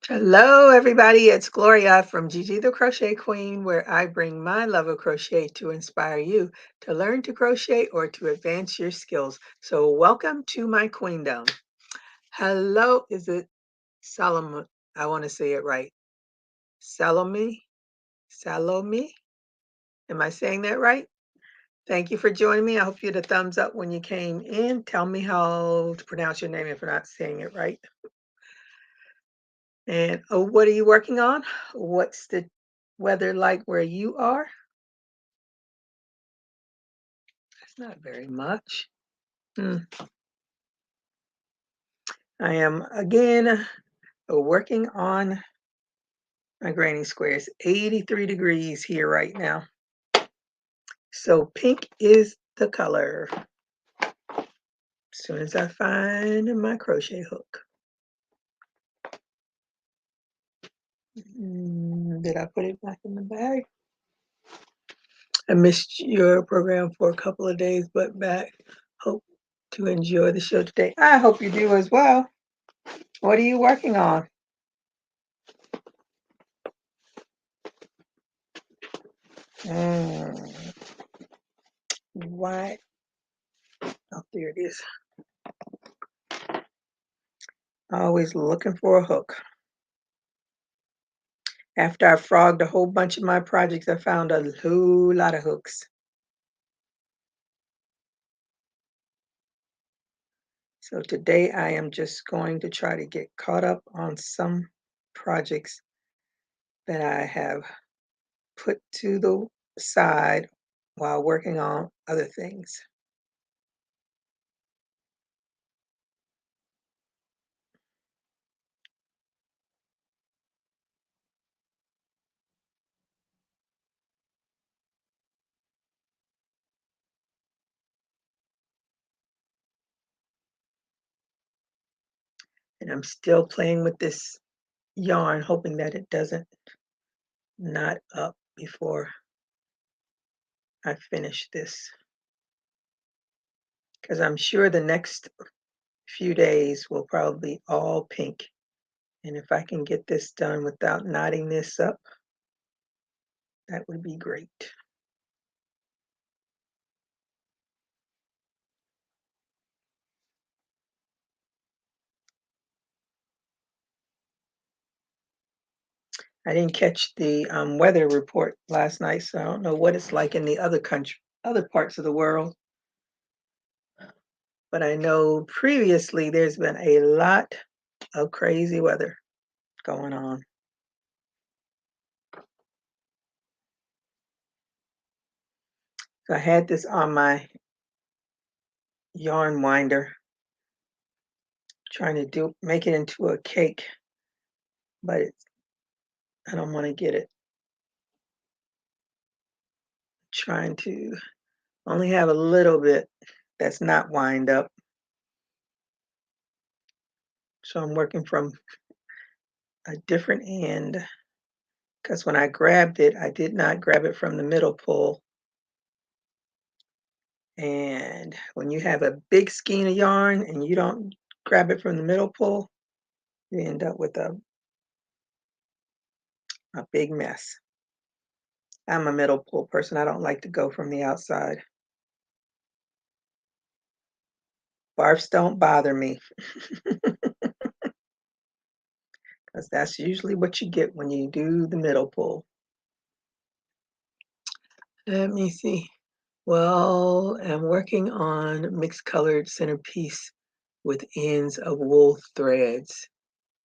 Hello, everybody. It's Gloria from Gigi the Crochet Queen, where I bring my love of crochet to inspire you to learn to crochet or to advance your skills. So, welcome to my queendom. Hello, is it Salome? I want to say it right. Salome? Salome? Am I saying that right? Thank you for joining me. I hope you had a thumbs up when you came in. Tell me how to pronounce your name if I'm not saying it right. And what are you working on? What's the weather like where you are? It's not very much. Hmm. I am again working on my granny squares. 83 degrees here right now. So pink is the color. As soon as I find my crochet hook. Did I put it back in the bag? I missed your program for a couple of days, but back. Hope to enjoy the show today. I hope you do as well. What are you working on? Why? Oh, there it is. Always looking for a hook. After I frogged a whole bunch of my projects, I found a whole lot of hooks. So today I am just going to try to get caught up on some projects that I have put to the side while working on other things. And I'm still playing with this yarn, hoping that it doesn't knot up before I finish this. Because I'm sure the next few days will probably be all pink. And if I can get this done without knotting this up, that would be great. I didn't catch the weather report last night, so I don't know what it's like in the other parts of the world. But I know previously there's been a lot of crazy weather going on. So I had this on my yarn winder, trying to make it into a cake, but I don't want to get it. Trying to only have a little bit that's not wind up. So I'm working from a different end because when I grabbed it, I did not grab it from the middle pull. And when you have a big skein of yarn and you don't grab it from the middle pull, you end up with a big mess. I'm a middle pull person. I don't like to go from the outside. Barfs don't bother me because that's usually what you get when you do the middle pull. Let me see. Well, I'm working on mixed colored centerpiece with ends of wool threads.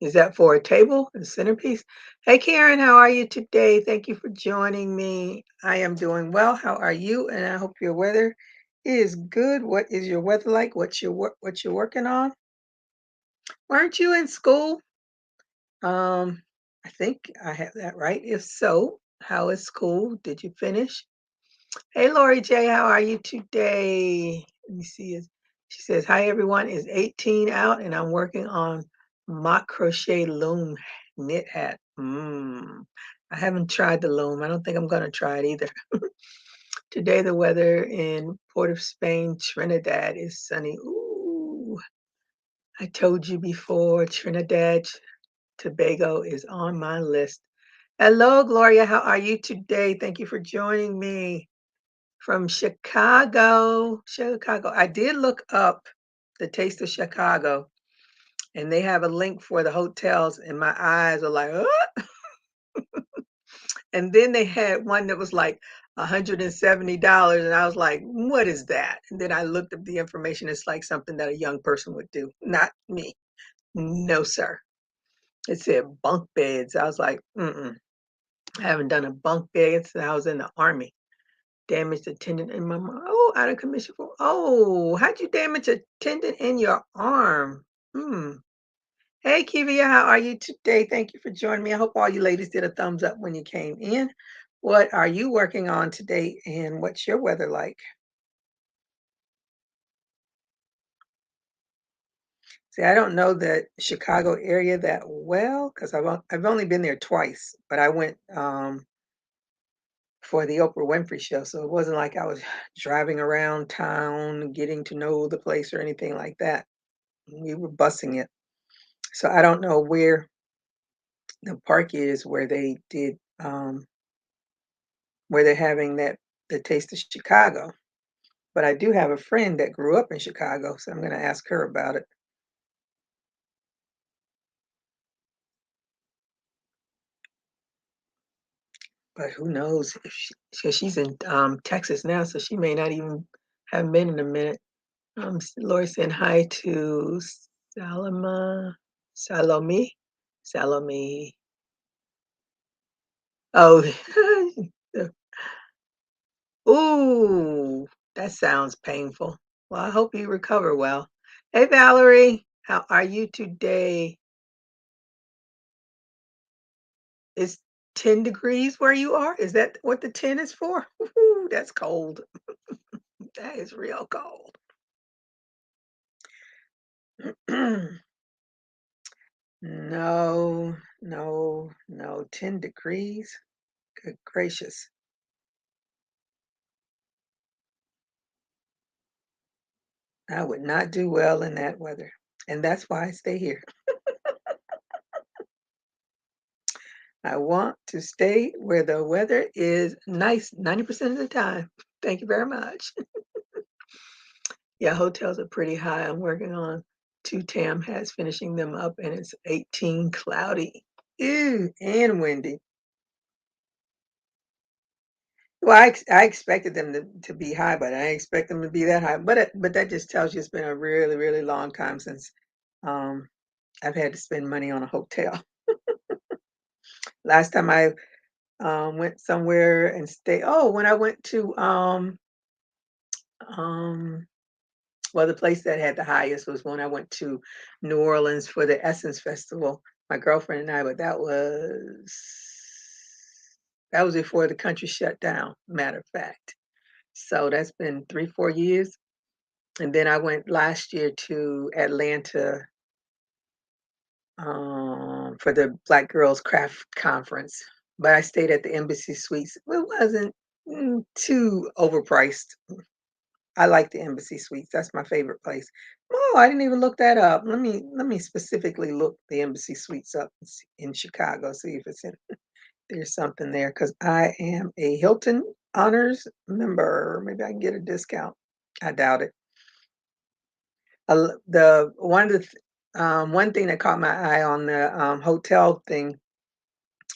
Is that for a table, a centerpiece? Hey, Karen, how are you today? Thank you for joining me. I am doing well. How are you? And I hope your weather is good. What is your weather like? What you're working on? Weren't you in school? I think I have that right. If so, how is school? Did you finish? Hey, Lori J, how are you today? Let me see. She says, hi, everyone. Is 18 out, and I'm working on mock crochet loom knit hat. I haven't tried the loom. I don't think I'm going to try it either. Today, the weather in Port of Spain, Trinidad, is sunny. Ooh, I told you before, Trinidad Tobago is on my list. Hello, Gloria. How are you today? Thank you for joining me from Chicago. Chicago. I did look up the Taste of Chicago, and they have a link for the hotels, and my eyes are like, "Ugh." And then they had one that was like $170, and I was like, what is that? And then I looked up the information. It's like something that a young person would do, not me. No, sir. It said bunk beds. I was like, mm-mm. I haven't done a bunk bed since I was in the army. Damaged a tendon in my arm. Oh, out of commission for. Oh, how'd you damage a tendon in your arm? Hmm. Hey, Kivia, how are you today? Thank you for joining me. I hope all you ladies did a thumbs up when you came in. What are you working on today, and what's your weather like? See, I don't know the Chicago area that well because I've only been there twice, but I went for the Oprah Winfrey Show, so it wasn't like I was driving around town, getting to know the place or anything like that. We were busing it. So I don't know where the park is where they did where they're having that the Taste of Chicago. But I do have a friend that grew up in Chicago, so I'm going to ask her about it. But who knows if because she's in Texas now, so she may not even have been in a minute. Lori saying hi to Salama, Salome, Salome. Oh, ooh, that sounds painful. Well, I hope you recover well. Hey, Valerie, how are you today? It's 10 degrees where you are? Is that what the 10 is for? Ooh, that's cold. That is real cold. No, no, no. 10 degrees? Good gracious. I would not do well in that weather. And that's why I stay here. I want to stay where the weather is nice 90% of the time. Thank you very much. Yeah, hotels are pretty high. I'm working on 2 Tam hats, finishing them up, and it's 18 cloudy. Ew, and windy. Well, I expected them to be high, but I didn't expect them to be that high. But that just tells you it's been a really, really long time since um, I've had to spend money on a hotel. Last time I went somewhere and stay. Oh, when I went to um, well, the place that had the highest was when I went to New Orleans for the Essence Festival. My girlfriend and I, but that was before the country shut down. Matter of fact, so that's been 3, 4 years. And then I went last year to Atlanta for the Black Girls Craft Conference, but I stayed at the Embassy Suites. It wasn't too overpriced. I like the Embassy Suites. That's my favorite place. Oh, I didn't even look that up. Let me specifically look the Embassy Suites up in Chicago. See if there's something there because I am a Hilton Honors member. Maybe I can get a discount. I doubt it. The one thing that caught my eye on the hotel thing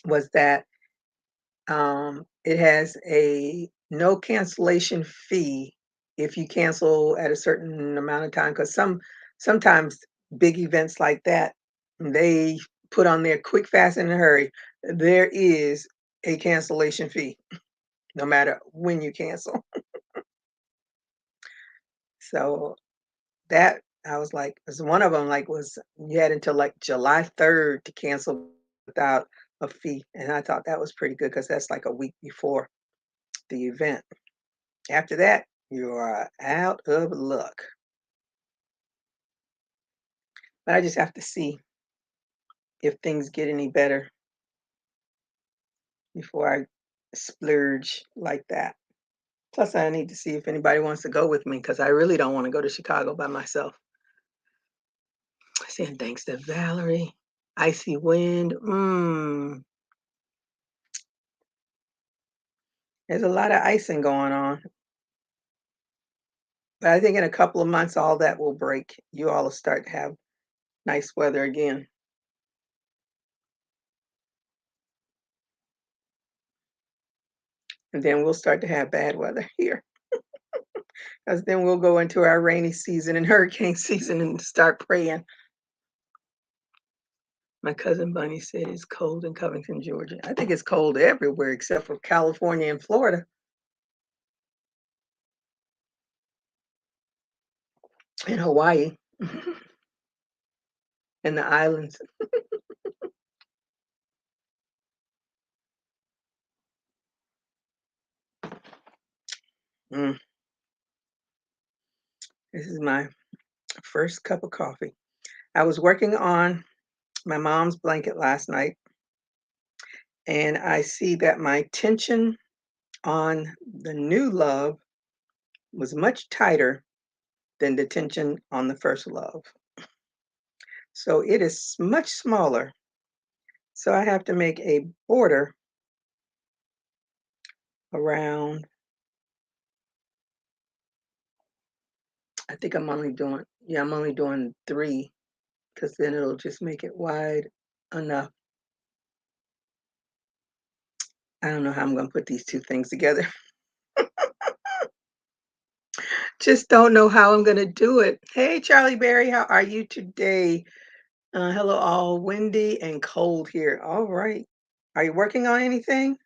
was that it has a no cancellation fee if you cancel at a certain amount of time. Because sometimes big events like that, they put on there quick, fast, and in a hurry. There is a cancellation fee, no matter when you cancel. So that I was like, 'cause one of them like was you had until like July 3rd to cancel without a fee, and I thought that was pretty good because that's like a week before the event. After that, you are out of luck. But I just have to see if things get any better before I splurge like that. Plus, I need to see if anybody wants to go with me because I really don't want to go to Chicago by myself. Saying thanks to Valerie. Icy wind. There's a lot of icing going on. But I think in a couple of months, all that will break. You all will start to have nice weather again. And then we'll start to have bad weather here. Because then we'll go into our rainy season and hurricane season and start praying. My cousin Bunny said it's cold in Covington, Georgia. I think it's cold everywhere except for California and Florida and Hawaii and the islands. Mm, this is my first cup of coffee. I was working on my mom's blanket last night, and I see that my tension on the new love was much tighter than the tension on the first love. So it is much smaller. So I have to make a border around, I think I'm only doing 3 because then it'll just make it wide enough. I don't know how I'm going to put these two things together. Just don't know how I'm going to do it. Hey, Charlie Berry, how are you today? Hello, all windy and cold here. All right. Are you working on anything?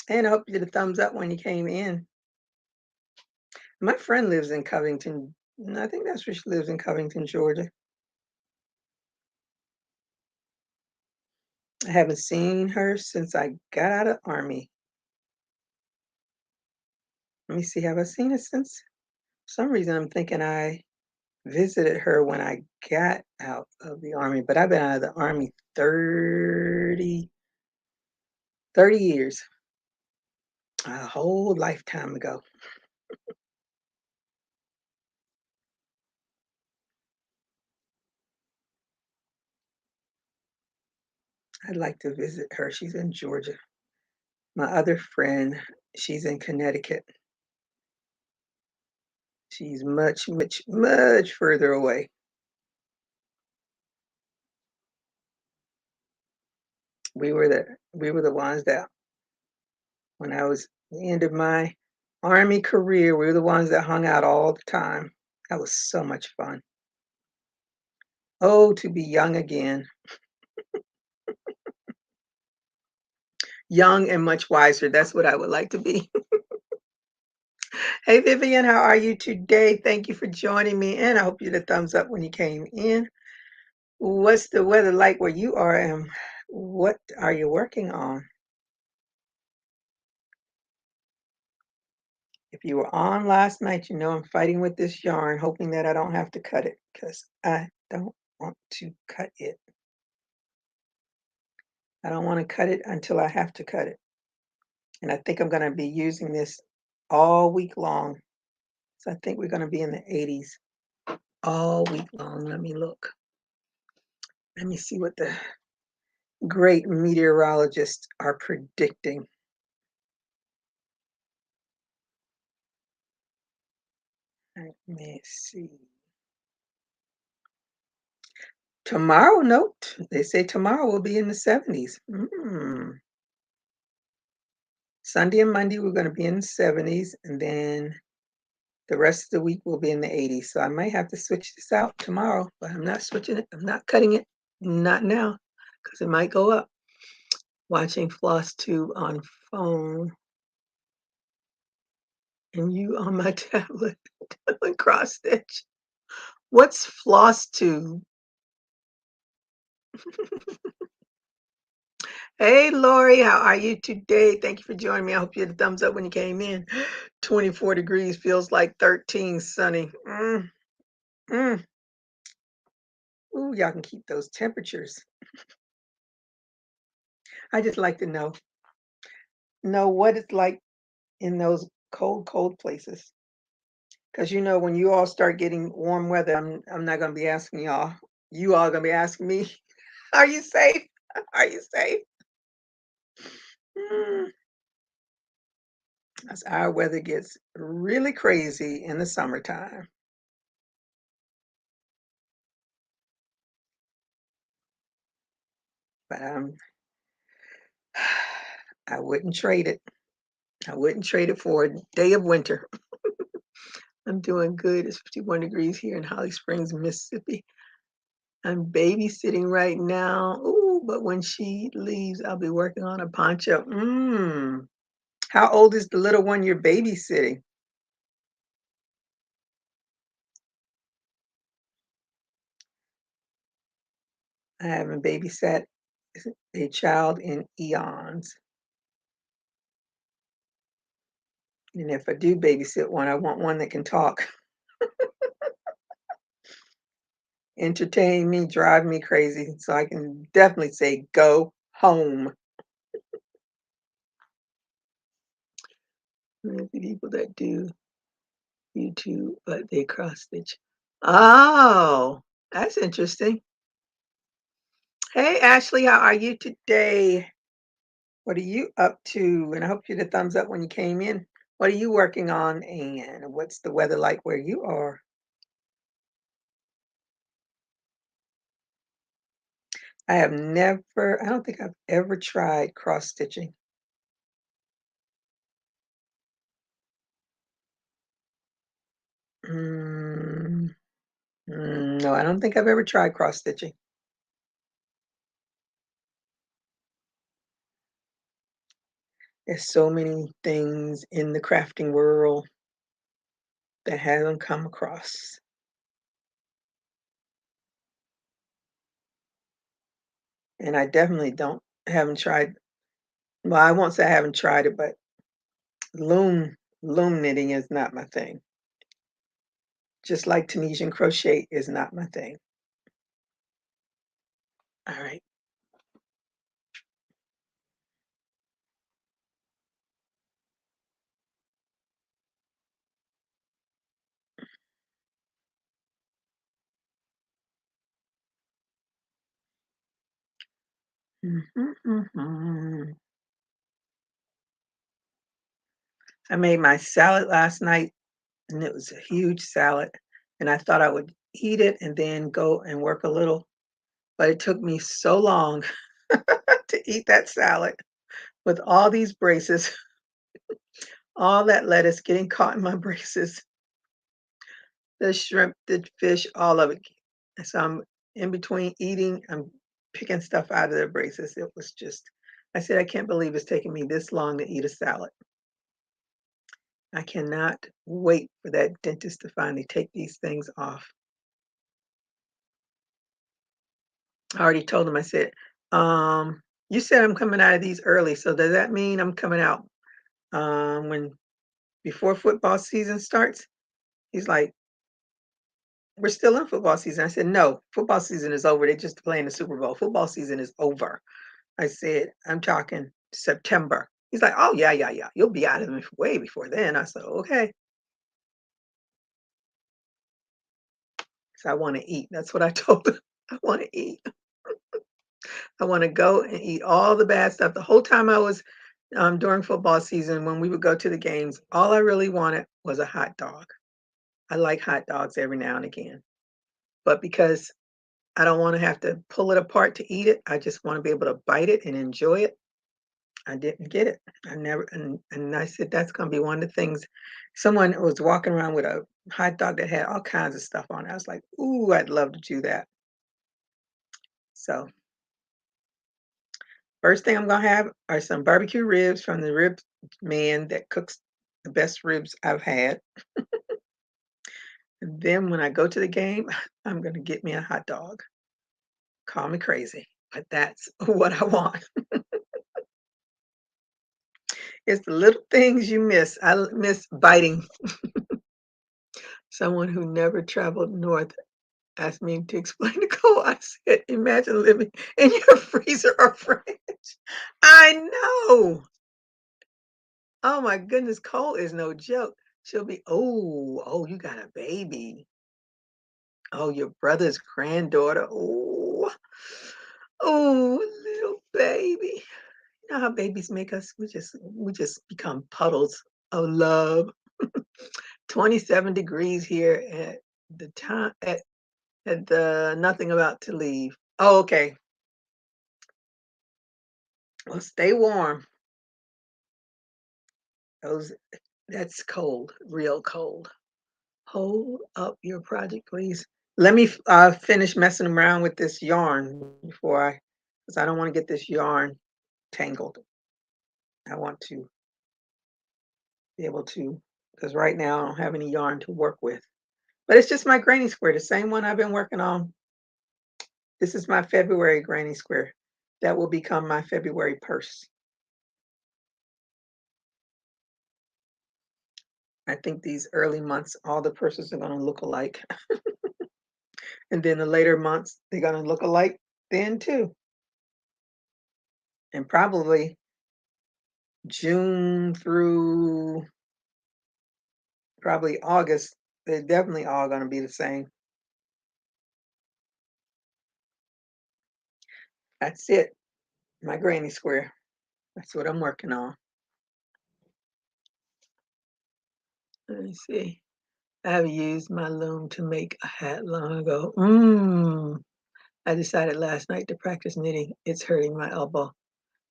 And I hope you did a thumbs up when you came in. My friend lives in Covington. I think that's where she lives in Covington, Georgia. I haven't seen her since I got out of Army. Let me see, have I seen her since? For some reason, I'm thinking I visited her when I got out of the Army, but I've been out of the Army 30 years, a whole lifetime ago. I'd like to visit her. She's in Georgia. My other friend, she's in Connecticut. She's much, much, much further away. We were the ones that when I was at the end of my Army career, we were the ones that hung out all the time. That was so much fun. Oh, to be young again. Young and much wiser. That's what I would like to be. Hey, Vivian, how are you today? Thank you for joining me, and I hope you did a thumbs up when you came in. What's the weather like where you are, and what are you working on? If you were on last night, you know I'm fighting with this yarn, hoping that I don't have to cut it because I don't want to cut it. I don't want to cut it until I have to cut it. And I think I'm going to be using this all week long. So I think we're going to be in the 80s all week long. Let me look. Let me see what the great meteorologists are predicting. Let me see. Tomorrow, note, they say tomorrow will be in the 70s. Sunday and Monday, we're going to be in the 70s, and then the rest of the week will be in the 80s. So I might have to switch this out tomorrow, but I'm not switching it. I'm not cutting it. Not now, because it might go up. Watching Floss Tube on phone, and you on my tablet doing cross stitch. What's Floss Tube? Hey, Lori, how are you today? Thank you for joining me. I hope you had a thumbs up when you came in. 24 degrees feels like 13, sunny. Mm. Ooh, y'all can keep those temperatures. I just like to know what it's like in those cold, cold places. Because you know, when you all start getting warm weather, I'm not gonna be asking y'all. You all gonna be asking me. Are you safe? Are you safe? Mm, as our weather gets really crazy in the summertime, but I wouldn't trade it. I wouldn't trade it for a day of winter. I'm doing good. It's 51 degrees here in Holly Springs, Mississippi. I'm babysitting right now. Ooh, but when she leaves, I'll be working on a poncho. How old is the little one you're babysitting? I haven't babysat a child in eons. And if I do babysit one, I want one that can talk, entertain me, drive me crazy, so I can definitely say, "Go home." There's the people that do YouTube, but they cross stitch. Oh, that's interesting. Hey, Ashley, how are you today? What are you up to? And I hope you had a thumbs up when you came in. What are you working on? And what's the weather like where you are? I don't think I've ever tried cross stitching. Mm, no, I don't think I've ever tried cross stitching. There's so many things in the crafting world that haven't come across. And I definitely haven't tried, well, I won't say I haven't tried it, but loom knitting is not my thing. Just like Tunisian crochet is not my thing. All right. Mhm, mhm. I made my salad last night, and it was a huge salad, and I thought I would eat it and then go and work a little, but it took me so long to eat that salad with all these braces, all that lettuce getting caught in my braces, the shrimp, the fish, all of it. And so I'm in between eating, I'm picking stuff out of the braces. It was just, I said, I can't believe it's taking me this long to eat a salad. I cannot wait for that dentist to finally take these things off. I already told him, I said, you said I'm coming out of these early, so does that mean I'm coming out when before football season starts? He's like, we're still in football season. I said, no, football season is over. They just playing the Super Bowl. Football season is over. I said, I'm talking September. He's like, oh, yeah, yeah, yeah. You'll be out of it way before then. I said, okay. So I want to eat. That's what I told him. I want to eat. I want to go and eat all the bad stuff. The whole time I was during football season, when we would go to the games, all I really wanted was a hot dog. I like hot dogs every now and again. But because I don't want to have to pull it apart to eat it, I just want to be able to bite it and enjoy it. I didn't get it. I never, and I said that's going to be one of the things. Someone was walking around with a hot dog that had all kinds of stuff on it. I was like, ooh, I'd love to do that. So first thing I'm gonna have are some barbecue ribs from the rib man that cooks the best ribs I've had. And then when I go to the game, I'm gonna get me a hot dog. Call me crazy, but that's what I want. It's the little things you miss. Miss biting. Someone who never traveled north asked me to explain the cold. I said, imagine living in your freezer or fridge. I know. Oh my goodness, cold is no joke. She'll be, oh, you got a baby. Oh, your brother's granddaughter. Oh, know how babies make us? We just become puddles of love. 27 degrees here at the time at the nothing about to leave. Oh, okay. Well, stay warm. Those that's cold, real cold. Hold up your project, please. Let me finish messing around with this yarn before because I don't want to get this yarn tangled. I want to be able to, because right now I don't have any yarn to work with. But it's just my granny square, the same one I've been working on. This is my February granny square. That will become my February purse. I think these early months, all the purses are going to look alike. And then the later months, they're going to look alike then too. And probably June through probably August, they're definitely all going to be the same. That's it. My granny square. That's what I'm working on. Let me see. I have used my loom to make a hat long ago. I decided last night to practice knitting. It's hurting my elbow.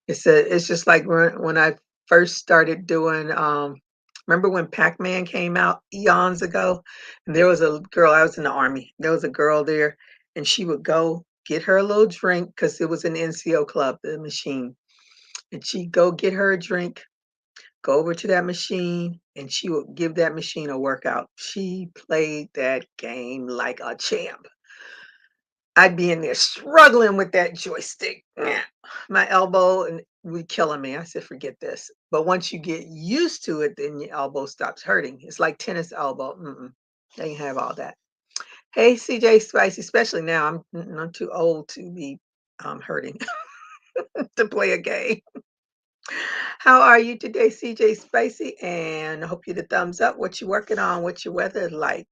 It's just like when I first started doing remember when Pac-Man came out eons ago? And there was a girl, I was in the army. There was a girl there and she would go get her a little drink because it was an NCO club, the machine. And she'd go get her a drink, go over to that machine, and she would give that machine a workout. She played that game like a champ. I'd be in there struggling with that joystick. My elbow and would killing me. I said, forget this. But once you get used to it, then your elbow stops hurting. It's like tennis elbow. They can have all that. Hey, CJ Spicy, especially now. I'm too old to be hurting to play a game. How are you today, CJ Spicy? And I hope you the thumbs up. What you working on? What's your weather like?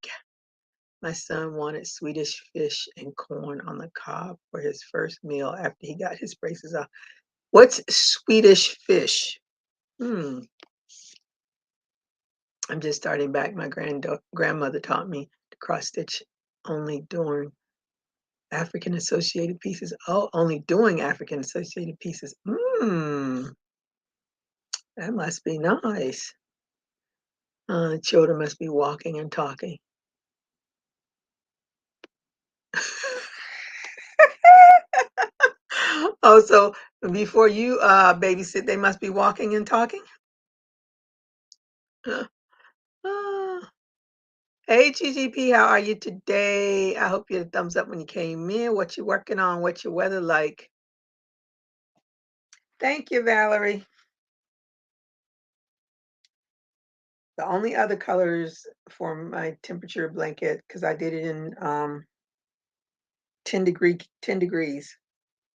My son wanted Swedish fish and corn on the cob for his first meal after he got his braces off. What's Swedish fish? Hmm. I'm just starting back. My grandmother taught me to cross stitch only during African associated pieces. Oh, only doing African associated pieces. That must be nice. Children must be walking and talking. Oh, so before you babysit, they must be walking and talking? Ah. Hey, GGP, how are you today? I hope you had a thumbs up when you came in. What you working on? What's your weather like? Thank you, Valerie. The only other colors for my temperature blanket, because I did it in 10 degrees.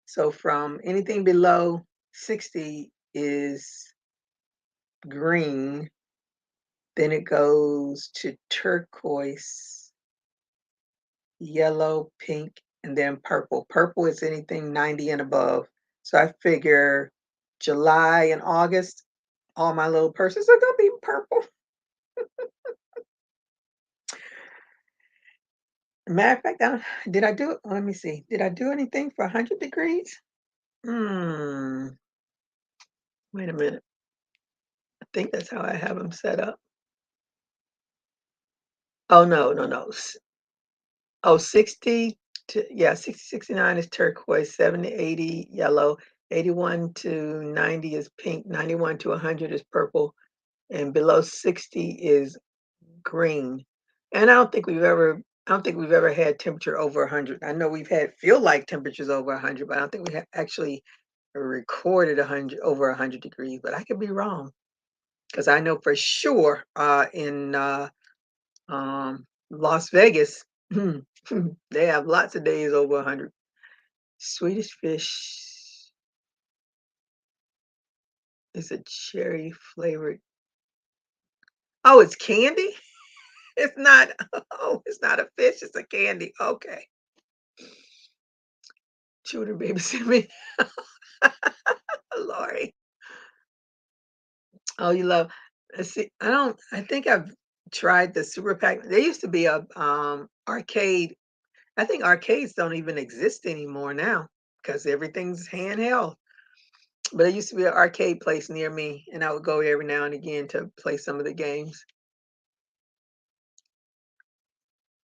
So from anything below 60 is green. Then it goes to turquoise, yellow, pink, and then purple. Purple is anything 90 and above. So I figure July and August, all my little purses are gonna be purple. Matter of fact, did I do it? Let me see. Did I do anything for 100 degrees? Hmm. Wait a minute. I think that's how I have them set up. Oh, no, no, no. Oh, 60 to, yeah, 60, 69 is turquoise, 70, 80 yellow, 81 to 90 is pink, 91 to 100 is purple, and below 60 is green. And I don't think we've ever had temperature over 100. I know we've had feel like temperatures over 100, but I don't think we have actually recorded 100 over 100 degrees. But I could be wrong because I know for sure in Las Vegas, they have lots of days over 100. Swedish fish is a cherry flavored. Oh, it's candy? It's not. Oh, it's not a fish. It's a candy. Okay. Children babysit me. Lori. Oh, you love see, I think I've tried the super pack. There used to be a, arcade. I think arcades don't even exist anymore now because everything's handheld. But there used to be an arcade place near me, and I would go every now and again to play some of the games.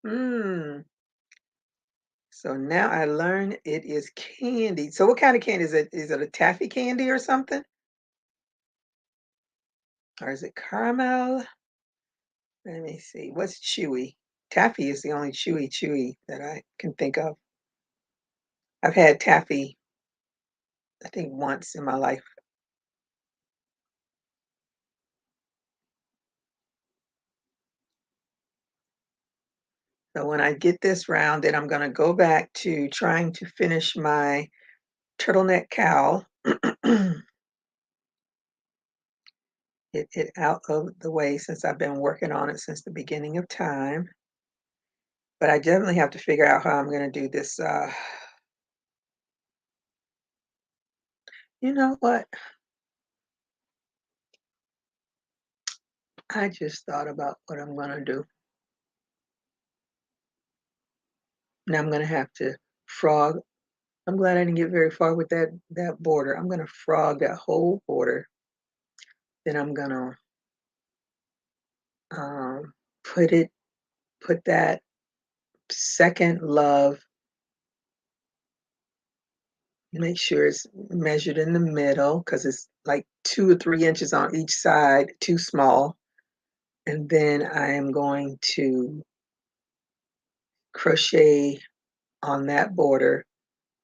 Mm. So now I learn it is candy. So what kind of candy is it? Is it a taffy candy or something? Or is it caramel? Let me see. What's chewy? Taffy is the only chewy that I can think of. I've had taffy, I think, once in my life. So when I get this round, then I'm going to go back to trying to finish my turtleneck cowl, get it out of the way since I've been working on it since the beginning of time. But I definitely have to figure out how I'm going to do this. You know what? I just thought about what I'm going to do. Now I'm going to have to frog. I'm glad I didn't get very far with that border. I'm going to frog that whole border. Then I'm going to um, put it, put that second love, make sure it's measured in the middle because it's like 2 or 3 inches on each side, too small. And then I am going to crochet on that border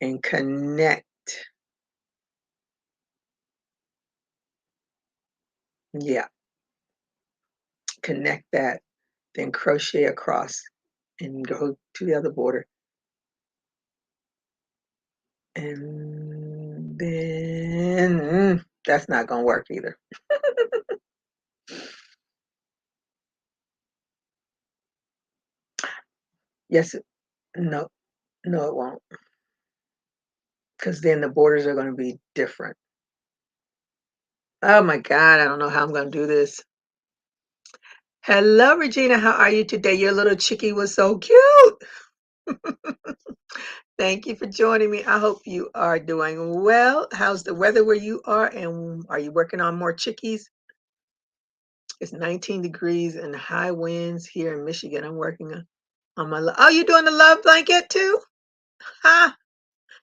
and connect, yeah, connect that, then crochet across and go to the other border. And then that's not gonna work either. Yes, no, no, it won't, because then the borders are gonna be different. Oh my God, I don't know how I'm gonna do this. Hello, Regina. How are you today? Your little chickie was so cute. Thank you for joining me. I hope you are doing well. How's the weather where you are? And are you working on more chickies? It's 19 degrees and high winds here in Michigan. I'm working on my. Oh, you doing the love blanket too? Ha!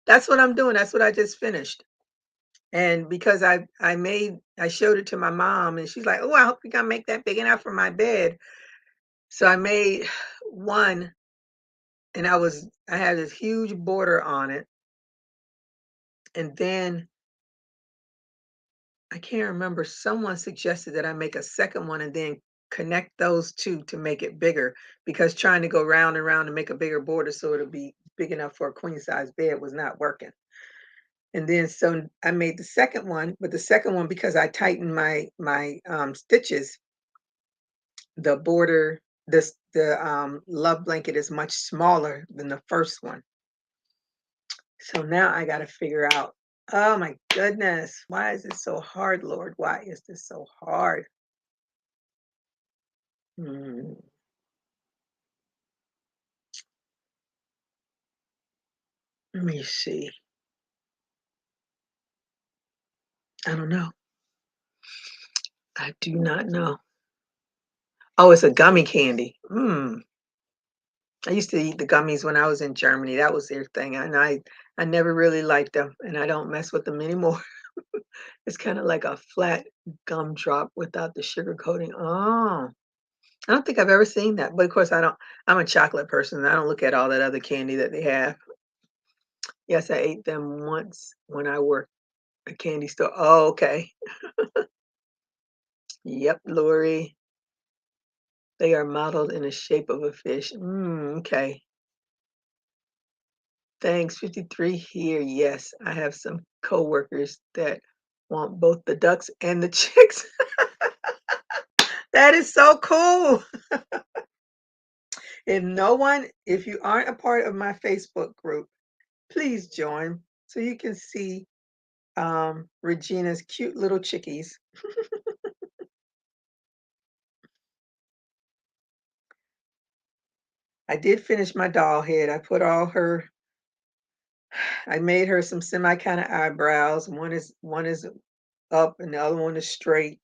That's what I'm doing. That's what I just finished. And because I showed it to my mom, and she's like, "Oh, I hope you can make that big enough for my bed." So I made one, and I had this huge border on it, and then I can't remember, someone suggested that I make a second one and then connect those two to make it bigger because trying to go round and round and make a bigger border so it'll be big enough for a queen size bed was not working. And then so I made the second one, but the second one because I tightened my stitches, the border, the love blanket is much smaller than the first one. So now I got to figure out, oh my goodness, why is this so hard, Lord? Why is this so hard? Hmm, let me see. I don't know. I do not know. Oh, it's a gummy candy. I used to eat the gummies when I was in Germany. That was their thing, and I never really liked them, and I don't mess with them anymore. It's kind of like a flat gumdrop without the sugar coating. Oh, I don't think I've ever seen that. But of course, I don't. I'm a chocolate person. I don't look at all that other candy that they have. Yes, I ate them once when I worked at a candy store. Oh, okay. Yep, Lori. They are modeled in the shape of a fish. Okay. Thanks. 53 here. Yes, I have some coworkers that want both the ducks and the chicks. That is so cool. If you aren't a part of my Facebook group, please join so you can see Regina's cute little chickies. I did finish my doll head. I made her some semi kind of eyebrows. One is up and the other one is straight.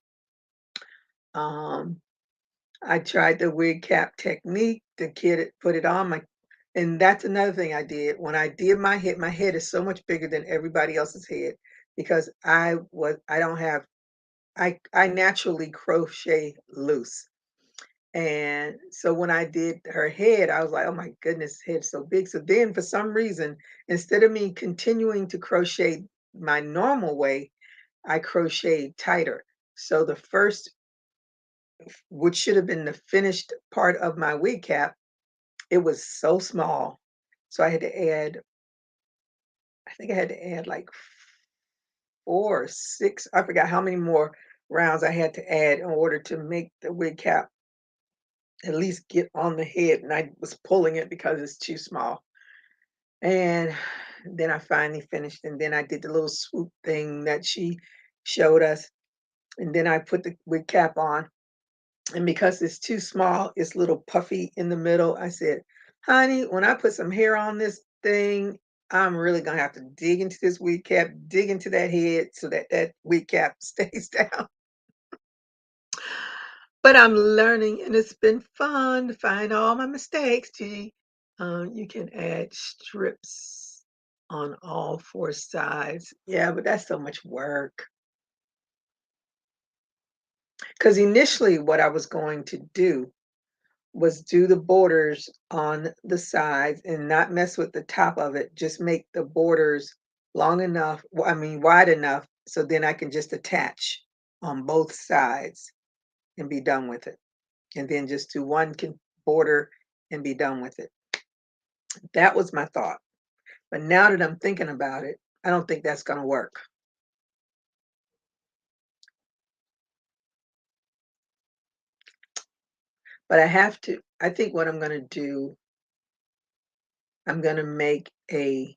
Um, I tried the wig cap technique. The kid had put it on my, and that's another thing I did. When I did my head is so much bigger than everybody else's head because I don't have I naturally crochet loose. And so when I did her head, I was like, "Oh my goodness, head's so big." So then for some reason, instead of me continuing to crochet my normal way, I crocheted tighter. So the first, which should have been the finished part of my wig cap, it was so small. So I had to add, I think I had to add like 4 or 6, I forgot how many more rounds I had to add in order to make the wig cap at least get on the head, and I was pulling it because it's too small. And then I finally finished, and then I did the little swoop thing that she showed us, and then I put the wig cap on, and because it's too small, it's a little puffy in the middle. I said, "Honey, when I put some hair on this thing, I'm really gonna have to dig into this wig cap, dig into that head so that that wig cap stays down." But I'm learning, and it's been fun to find all my mistakes. Gee, you can add strips on all 4 sides. Yeah, but that's so much work. Because initially, what I was going to do was do the borders on the sides and not mess with the top of it. Just make the borders long enough, I mean, wide enough, so then I can just attach on both sides and be done with it. And then just do one border and be done with it. That was my thought. But now that I'm thinking about it, I don't think that's going to work. But I think what I'm going to do, I'm going to make a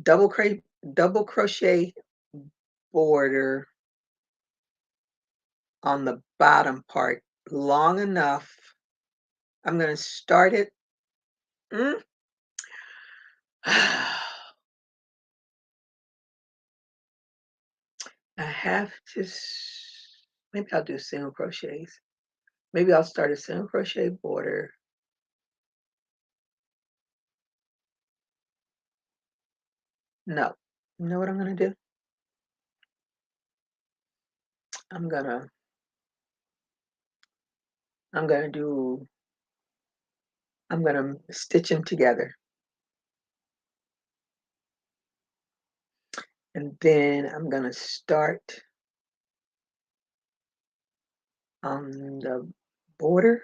double crochet border on the bottom part long enough. I'm going to start it. Mm, I have to, maybe I'll do single crochets. Maybe I'll start a single crochet border. No. You know what I'm going to do? I'm going to I'm going to do I'm going to stitch them together. And then I'm going to start on the border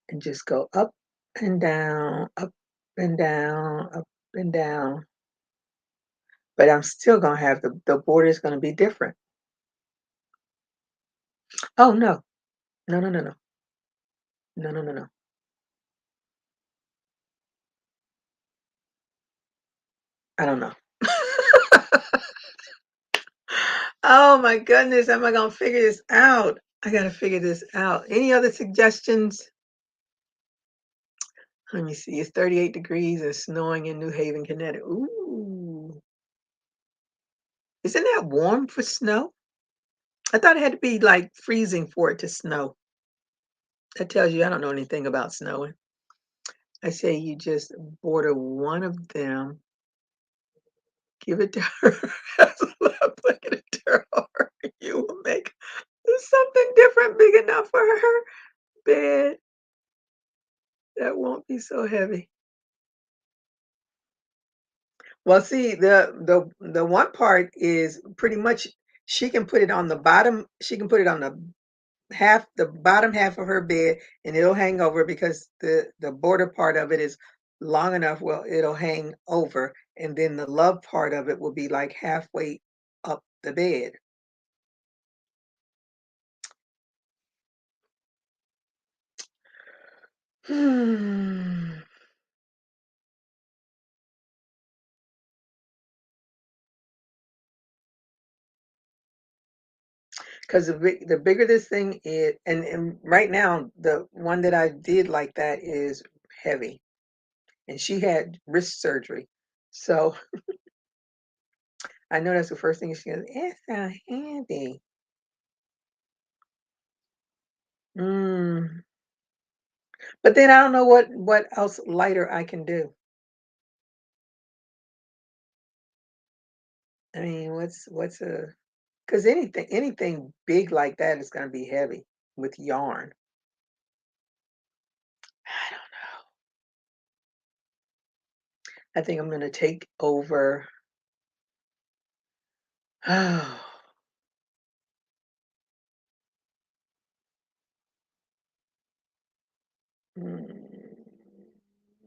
and just go up and down, up and down. But I'm still going to have the border is going to be different. Oh, no. No, no, no, no. No, no, no, no. I don't know. Oh my goodness. How am I going to figure this out? I got to figure this out. Any other suggestions? Let me see. It's 38 degrees and snowing in New Haven, Connecticut. Ooh. Isn't that warm for snow? I thought it had to be like freezing for it to snow. That tells you I don't know anything about snowing. I say you just border one of them, give it to her. That's what I'm looking at her. You will make something different big enough for her bed that won't be so heavy. Well, see, the one part is pretty much she can put it on the bottom. She can put it on the bottom half of her bed, and it'll hang over because the border part of it is long enough. Well, it'll hang over, and then the love part of it will be like halfway up the bed. Hmm. 'Cause the bigger this thing is, and right now, the one that I did like that is heavy, and she had wrist surgery. So, I know that's the first thing she goes, "It's so heavy." Mm. But then I don't know what else lighter I can do. I mean, what's a, because anything big like that is gonna be heavy with yarn. I don't I think I'm gonna take over. Mm,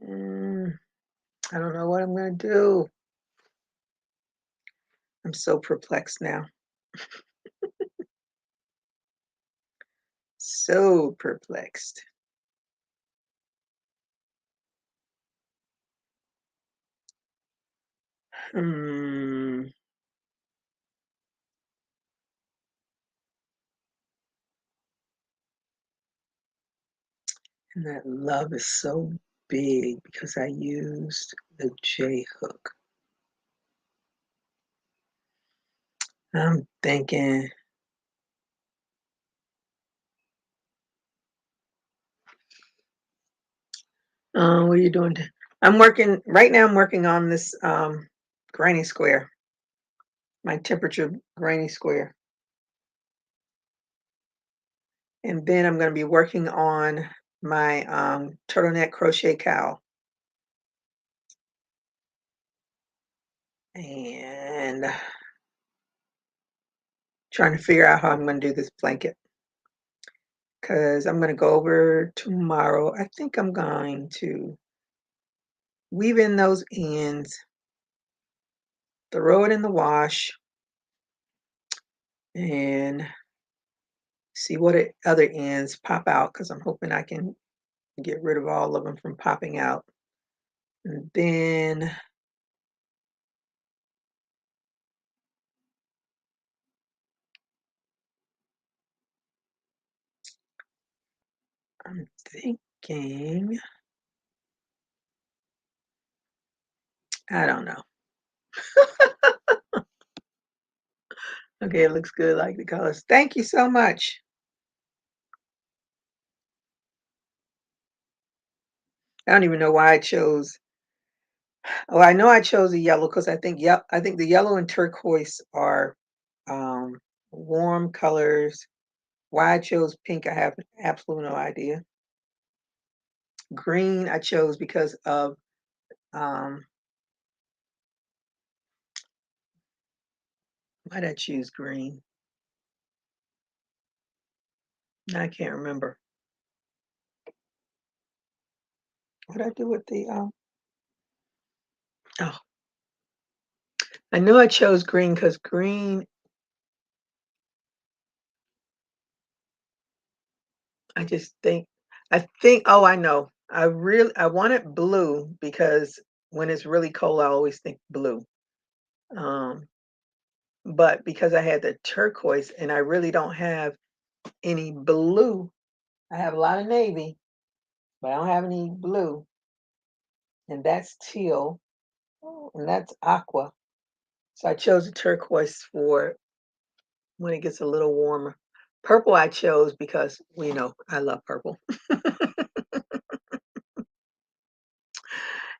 mm, I don't know what I'm gonna do. I'm so perplexed now. So perplexed. Hmm. And that love is so big because I used the J hook. I'm thinking, what are you doing? I'm working right now. I'm working on this granny square, my temperature granny square, and then I'm going to be working on my turtleneck crochet cowl, and trying to figure out how I'm going to do this blanket because I'm going to go over tomorrow. I think I'm going to weave in those ends, throw it in the wash, and see what other ends pop out because I'm hoping I can get rid of all of them from popping out. And then I'm thinking, I don't know. Okay, it looks good, like the colors. Thank you so much. I don't even know why I chose. Oh, I know I chose the yellow because I think the yellow and turquoise are um, warm colors. Why I chose pink, I have absolutely no idea. Green, I chose because of um, why did I choose green? I can't remember. What did I do with the oh, I knew I chose green because green, I just think, oh, I know. I wanted blue because when it's really cold, I always think blue. Um, but because I had the turquoise and I really don't have any blue, I have a lot of navy, but I don't have any blue, and that's teal, and that's aqua. So I chose the turquoise for when it gets a little warmer. Purple I chose because we know I love purple.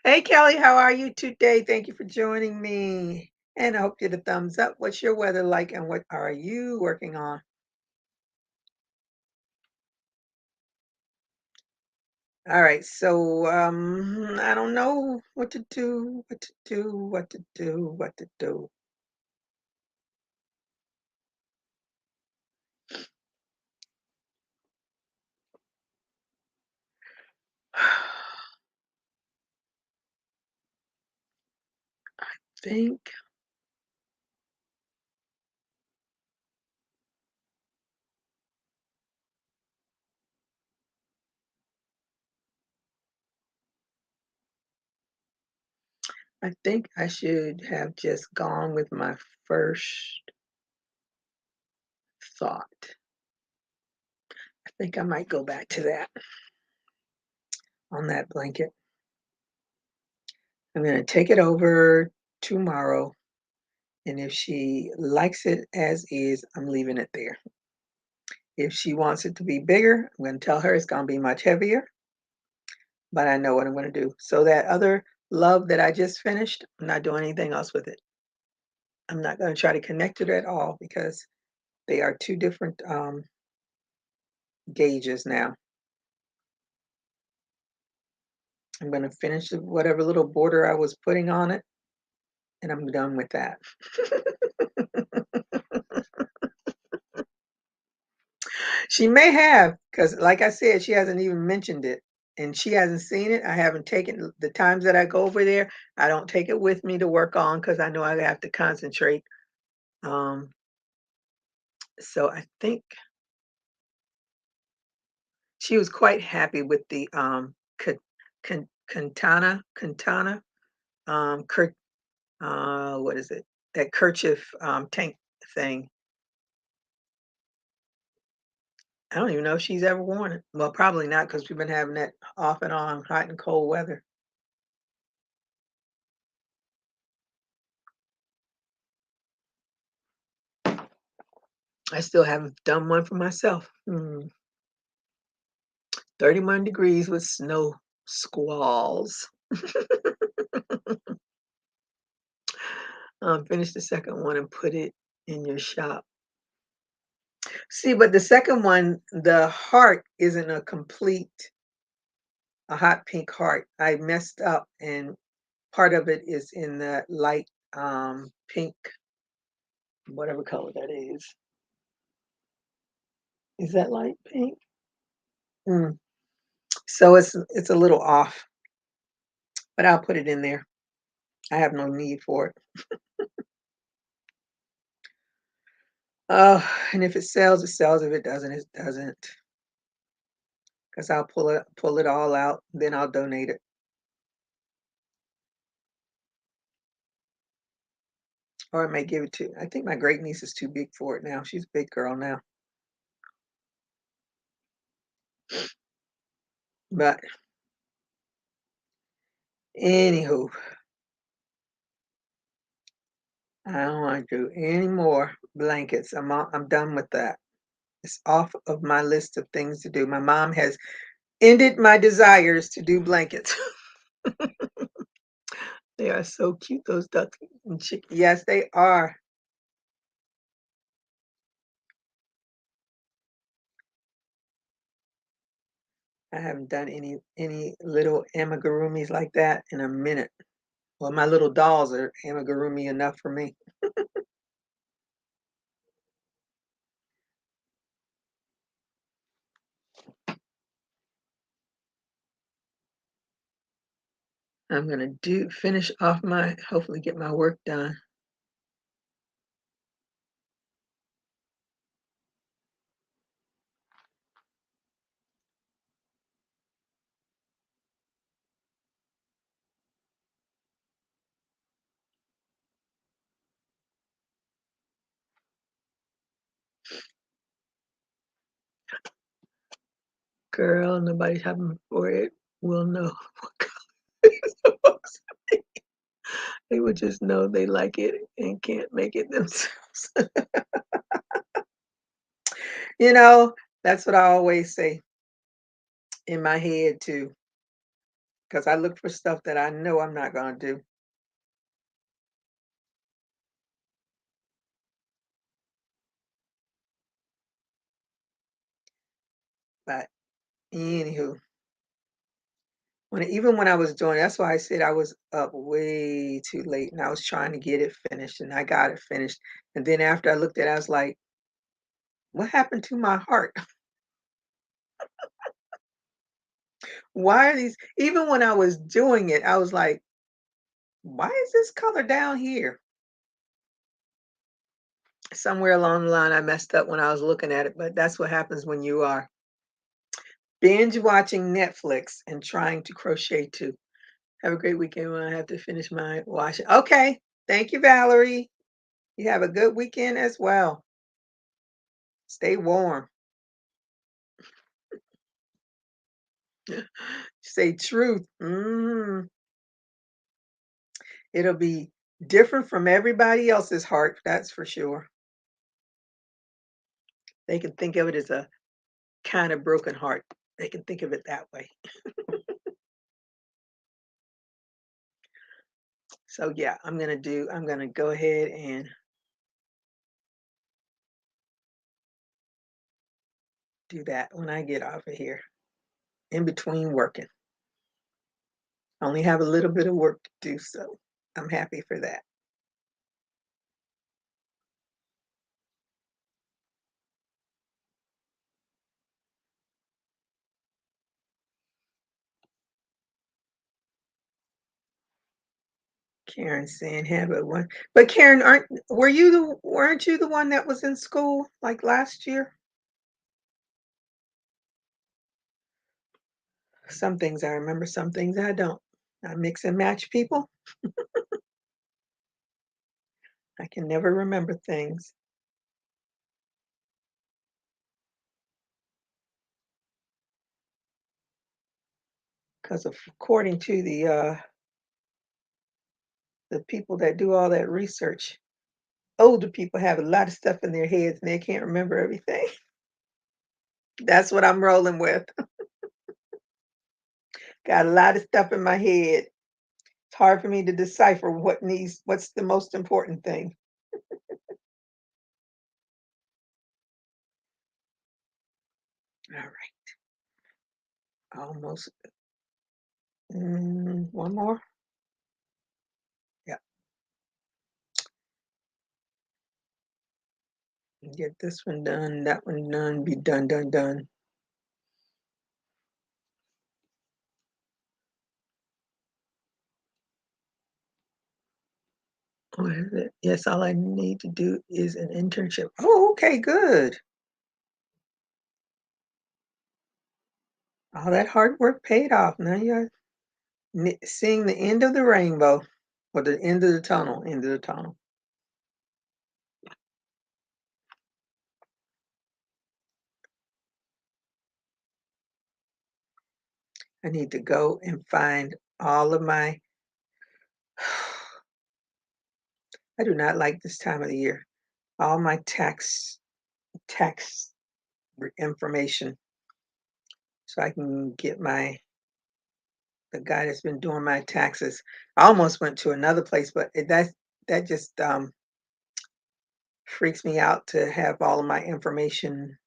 Hey Kelly, how are you today? Thank you for joining me. And I hope you get a thumbs up. What's your weather like and what are you working on? All right, so I don't know what to do, what to do, what to do, what to do. Think I think I should have just gone with my first thought. I think I might go back to that on that blanket. I'm gonna take it over tomorrow, and if she likes it as is, I'm leaving it there. If she wants it to be bigger, I'm gonna tell her it's gonna be much heavier, but I know what I'm gonna do. So that other love that I just finished, I'm not doing anything else with it. I'm not gonna try to connect it at all because they are two different gauges now. I'm gonna finish whatever little border I was putting on it, and I'm done with that. She may have, because like I said, she hasn't even mentioned it, and she hasn't seen it. I haven't taken the times that I go over there, I don't take it with me to work on because I know I have to concentrate. Um, so I think she was quite happy with the Kantana, cur what is it? That kerchief tank thing. I don't even know if she's ever worn it. Well, probably not because we've been having that off and on hot and cold weather. I still haven't done one for myself. 31 degrees with snow squalls. Finish the second one and put it in your shop. See, but the second one, the heart isn't a hot pink heart. I messed up and part of it is in the light pink, whatever color that is. Is that light pink? Mm. So it's a little off, but I'll put it in there. I have no need for it. And if it sells, it sells. If it doesn't, it doesn't. Because I'll pull it all out, then I'll donate it. Or I may give it to, I think my great niece is too big for it now. She's a big girl now. But anywho, I don't want to do any more blankets. I'm done with that. It's off of my list of things to do. My mom has ended my desires to do blankets. They are so cute, those ducks and chickens. Yes, they are. I haven't done any little amigurumis like that in a minute. Well, my little dolls are amigurumi enough for me. I'm gonna finish off hopefully get my work done. Girl, nobody's having for it will know what color it's supposed to. They would just know they like it and can't make it themselves. You know, that's what I always say in my head too, because I look for stuff that I know I'm not gonna do. But anywho, even when I was doing, that's why I said I was up way too late and I was trying to get it finished and I got it finished. And then after I looked at it, I was like, what happened to my heart? Why are these, even when I was doing it, I was like, why is this color down here? Somewhere along the line, I messed up when I was looking at it, but that's what happens when you are binge watching Netflix and trying to crochet too. Have a great weekend when I have to finish my washing. Okay. Thank you, Valerie. You have a good weekend as well. Stay warm. Say truth. It'll be different from everybody else's heart, that's for sure. They can think of it as a kind of broken heart. They can think of it that way. So yeah, I'm gonna go ahead and do that when I get off of here in between working. I only have a little bit of work to do, so I'm happy for that. Karen saying have a one. But Karen, weren't you the one that was in school like last year? Some things I remember, some things I don't. I mix and match people. I can never remember things because of according to the people that do all that research, older people have a lot of stuff in their heads and they can't remember everything. That's what I'm rolling with. Got a lot of stuff in my head. It's hard for me to decipher what's the most important thing. All right, almost. One more. Yeah, get this one done, that one done, be done, done, done. What is it? Yes, all I need to do is an internship. Oh, okay, good. All that hard work paid off. Now you're seeing the end of the rainbow or the end of the tunnel, end of the tunnel. I need to go and find all of my I do not like this time of the year. All my tax information so I can get the guy that's been doing my taxes. I almost went to another place, but that just freaks me out to have all of my information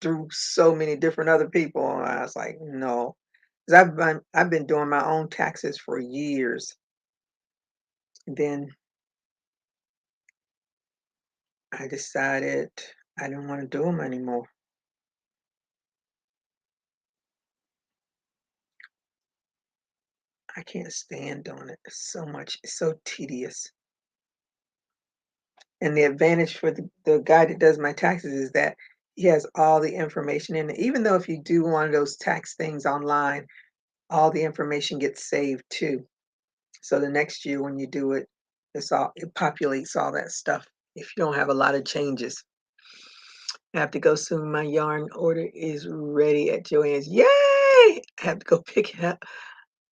through so many different other people. And I was like, no, because I've been doing my own taxes for years. Then I decided I didn't want to do them anymore. I can't stand doing it. It's so much. It's so tedious. And the advantage for the guy that does my taxes is that he has all the information in it. Even though if you do one of those tax things online, all the information gets saved too. So the next year when you do it, it populates all that stuff if you don't have a lot of changes. I have to go soon. My yarn order is ready at Joann's. Yay! I have to go pick it up.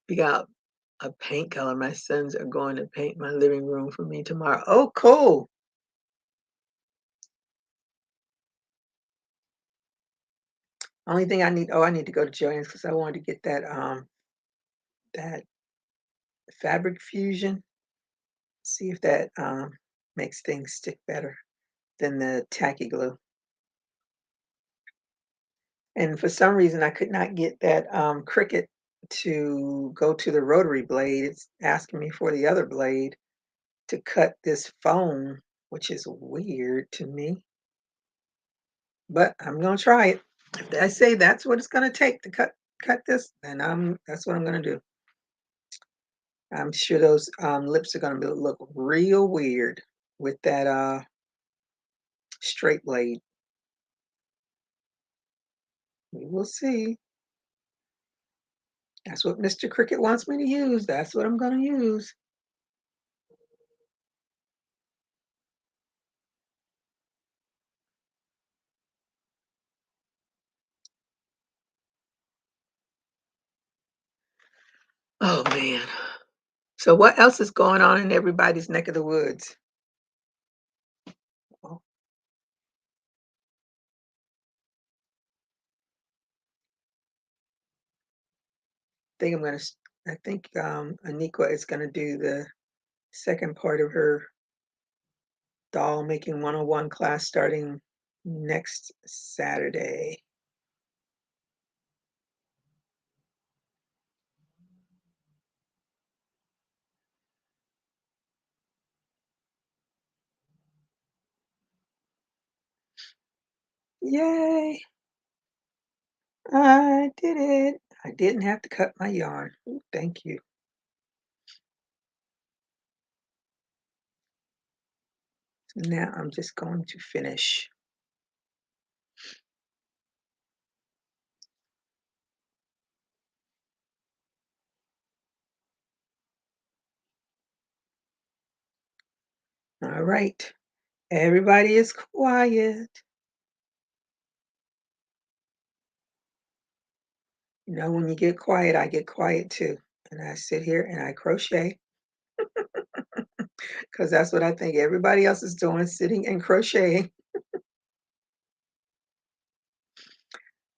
We got a paint color. My sons are going to paint my living room for me tomorrow. Oh, cool. Only thing I need to go to Joann's because I wanted to get that fabric fusion. See if that makes things stick better than the tacky glue. And for some reason, I could not get that Cricut to go to the rotary blade. It's asking me for the other blade to cut this foam, which is weird to me. But I'm gonna try it. If I say that's what it's gonna take to cut this, then that's what I'm gonna do. I'm sure those lips are gonna look real weird with that straight blade. We will see. That's what Mr. Cricket wants me to use. That's what I'm gonna use. Oh, man. So what else is going on in everybody's neck of the woods? Oh, think I'm gonna s I think, Aniqua is gonna do the second part of her doll making 101 class starting next Saturday. Yay! I did it. I didn't have to cut my yarn. Ooh, thank you. Now I'm just going to finish. All right. Everybody is quiet. You know, when you get quiet, I get quiet too. And I sit here and I crochet because that's what I think everybody else is doing, sitting and crocheting.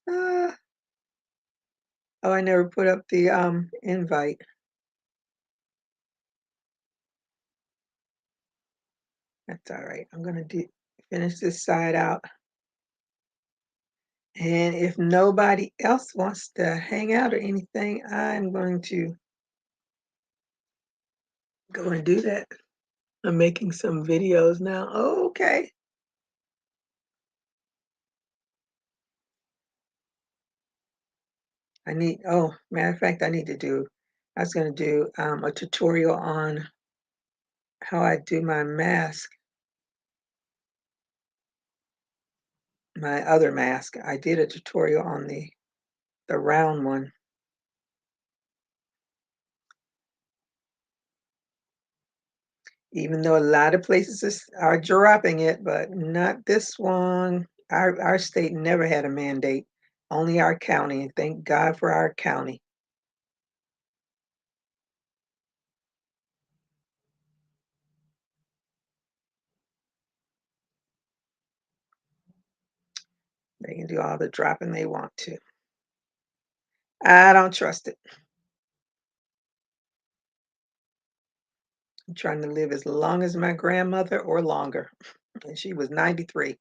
Ah, oh, I never put up the invite. That's all right. I'm gonna do finish this side out. And if nobody else wants to hang out or anything, I'm going to go and do that. I'm making some videos now. Oh, okay. Matter of fact, I was gonna do a tutorial on how I do my mask, my other mask. I did a tutorial on the round one, even though a lot of places are dropping it, but not this one. Our state never had a mandate, only our county, and thank God for our county. They can do all the dropping they want to. I don't trust it. I'm trying to live as long as my grandmother or longer, and she was 93.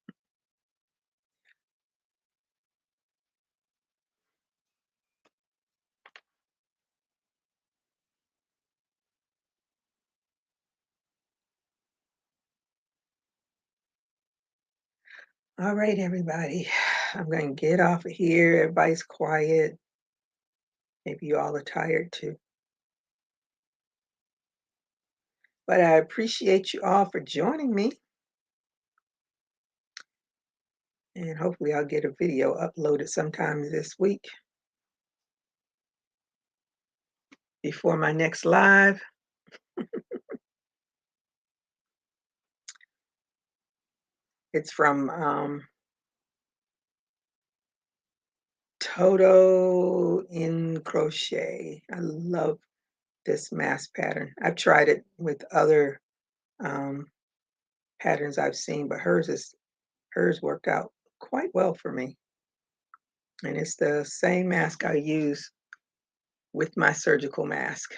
All right, everybody. I'm going to get off of here. Everybody's quiet. Maybe you all are tired too. But I appreciate you all for joining me. And hopefully I'll get a video uploaded sometime this week before my next live. It's from Toto in Crochet. I love this mask pattern. I've tried it with other um, patterns I've seen, but hers worked out quite well for me. And it's the same mask I use with my surgical mask.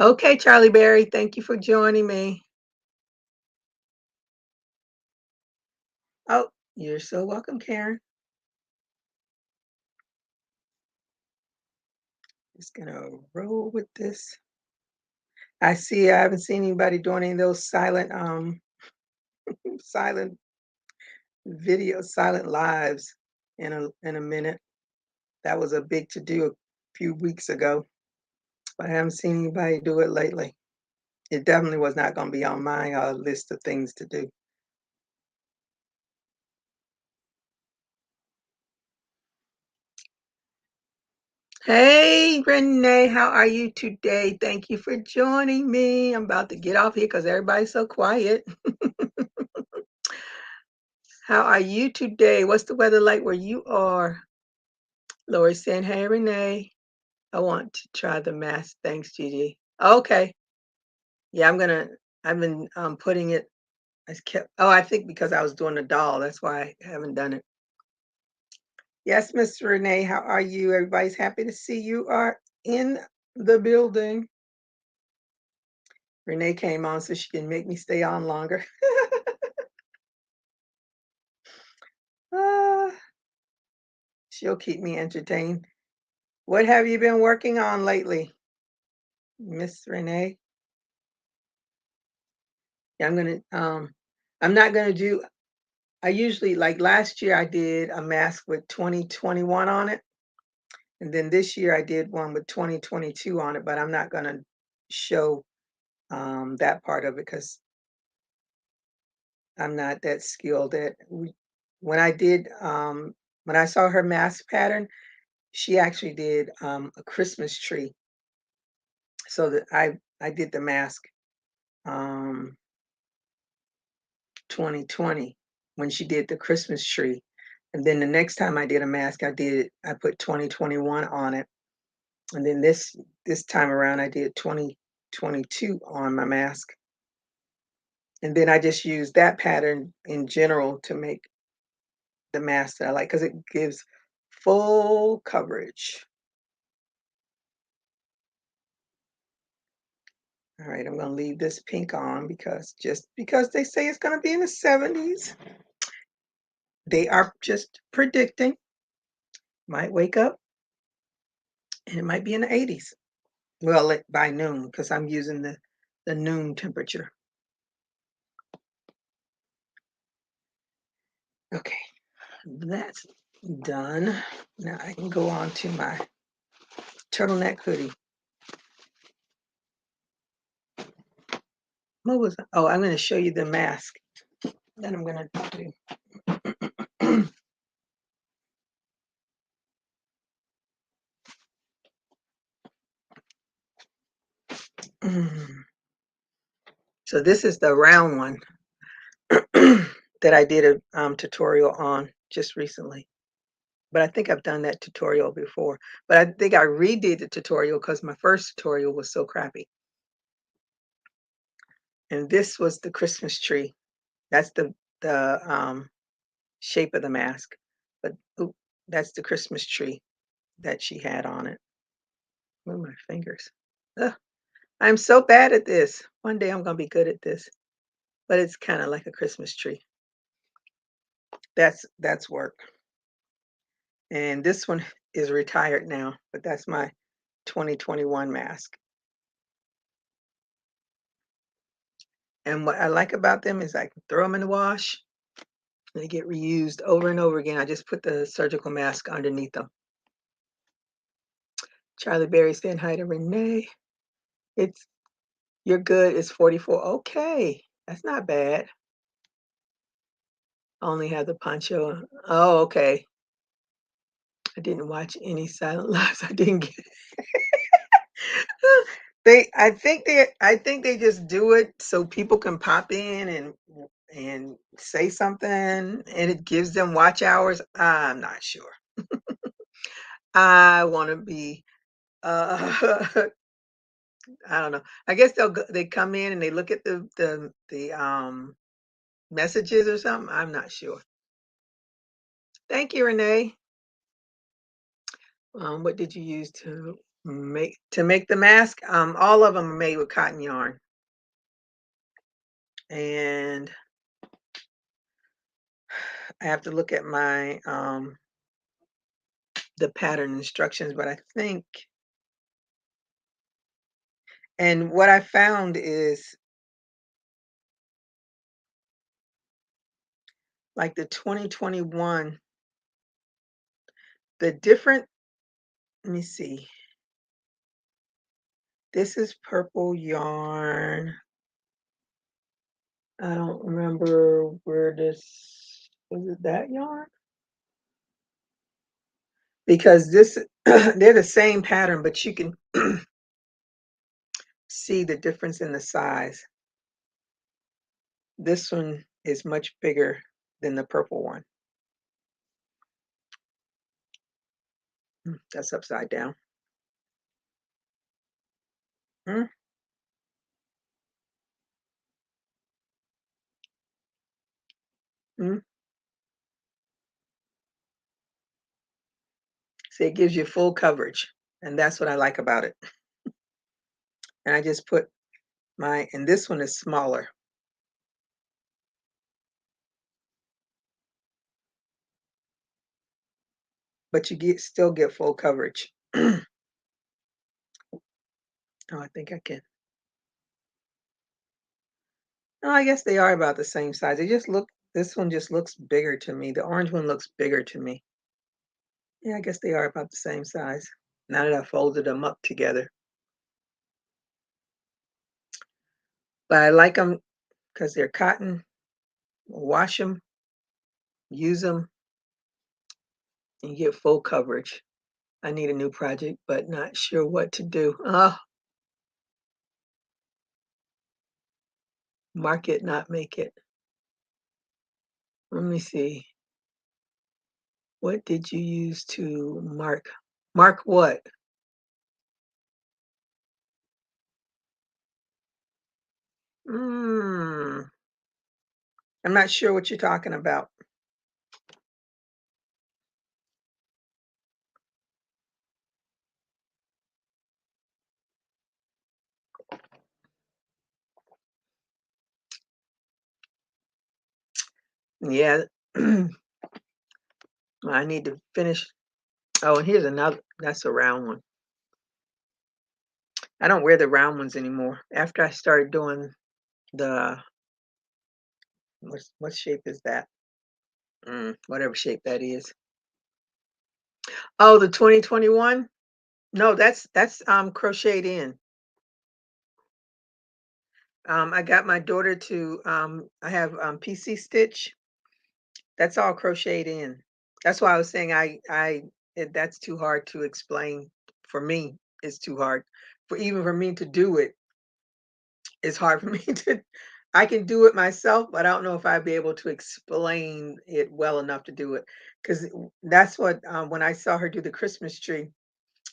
Okay, Charlie Berry, thank you for joining me. Oh, you're so welcome, Karen. Just gonna roll with this. I haven't seen anybody doing any of those silent videos, silent lives in a minute. That was a big to do a few weeks ago, but I haven't seen anybody do it lately. It definitely was not gonna be on my list of things to do. Hey, Renee, how are you today? Thank you for joining me. I'm about to get off here because everybody's so quiet. How are you today? What's the weather like where you are? Lori saying, hey, Renee. I want to try the mask. Thanks, Gigi. Okay. Yeah, I've been putting it. I think because I was doing the doll, that's why I haven't done it. Yes, Miss Renee, how are you? Everybody's happy to see you are in the building. Renee came on so she can make me stay on longer. Ah, she'll keep me entertained. What have you been working on lately, Miss Renee? Yeah, I'm not gonna do. I usually like last year I did a mask with 2021 on it, and then this year I did one with 2022 on it, but I'm not gonna show that part of it because I'm not that skilled at. When I did when I saw her mask pattern, she actually did a Christmas tree. So that I did the mask um 2020 when she did the Christmas tree. And then the next time I did a mask, I put 2021 on it. And then this time around I did 2022 on my mask. And then I just used that pattern in general to make the mask that I like because it gives full coverage. All right, I'm gonna leave this pink on because just because they say it's gonna be in the 70s, they are just predicting. Might wake up and it might be in the 80s. Well, by noon because I'm using the noon temperature. Okay, that's done. Now I can go on to my turtleneck hoodie. What was Oh, I'm going to show you the mask that I'm going to do. So this is the round one that I did a tutorial on just recently. But I think I've done that tutorial before. But I think I redid the tutorial because my first tutorial was so crappy. And this was the Christmas tree. That's the shape of the mask. But oop, that's the Christmas tree that she had on it. Move my fingers. Ugh, I'm so bad at this. One day I'm gonna be good at this. But it's kind of like a Christmas tree. That's work. And this one is retired now, but that's my 2021 mask. And what I like about them is I can throw them in the wash. They get reused over and over again. I just put the surgical mask underneath them. Charlie Berry saying hi to Renee. It's You're good. It's 44. Okay, that's not bad. Only have the poncho on. Oh, okay. I didn't watch any Silent Lives. I didn't get I think they just do it so people can pop in and say something and it gives them watch hours. I'm not sure. I want to be I don't know. I guess they come in and they look at the messages or something. I'm not sure. Thank you, Renee. What did you use to make the mask? All of them are made with cotton yarn. And I have to look at my the pattern instructions, but I think and what I found is like the 2021, the different, let me see. This is purple yarn. I don't remember where this was it that yarn? Because this they're the same pattern, but you can see the difference in the size. This one is much bigger than the purple one. That's upside down. Mm, mm. See, it gives you full coverage, and that's what I like about it. And I just put and this one is smaller, but you still get full coverage. Oh, I think I can. No, I guess they are about the same size. This one just looks bigger to me. The orange one looks bigger to me. Yeah, I guess they are about the same size. Now that I folded them up together. But I like them because they're cotton. Wash them, use them, and you get full coverage. I need a new project, but not sure what to do. Oh, mark it, not make it. Let me see. What did you use to mark? Mark what? Mm, I'm not sure what you're talking about. Yeah, I need to finish. Oh, and here's another. That's a round one. I don't wear the round ones anymore. After I started doing the what shape is that? Whatever shape that is. Oh, the 2021? No, that's crocheted in. I got my daughter to I have PC stitch. That's all crocheted in. That's why I was saying that's too hard to explain for me. It's too hard for even for me to do it. It's hard for me to I can do it myself, but I don't know if I'd be able to explain it well enough to do it. Because that's what when I saw her do the Christmas tree,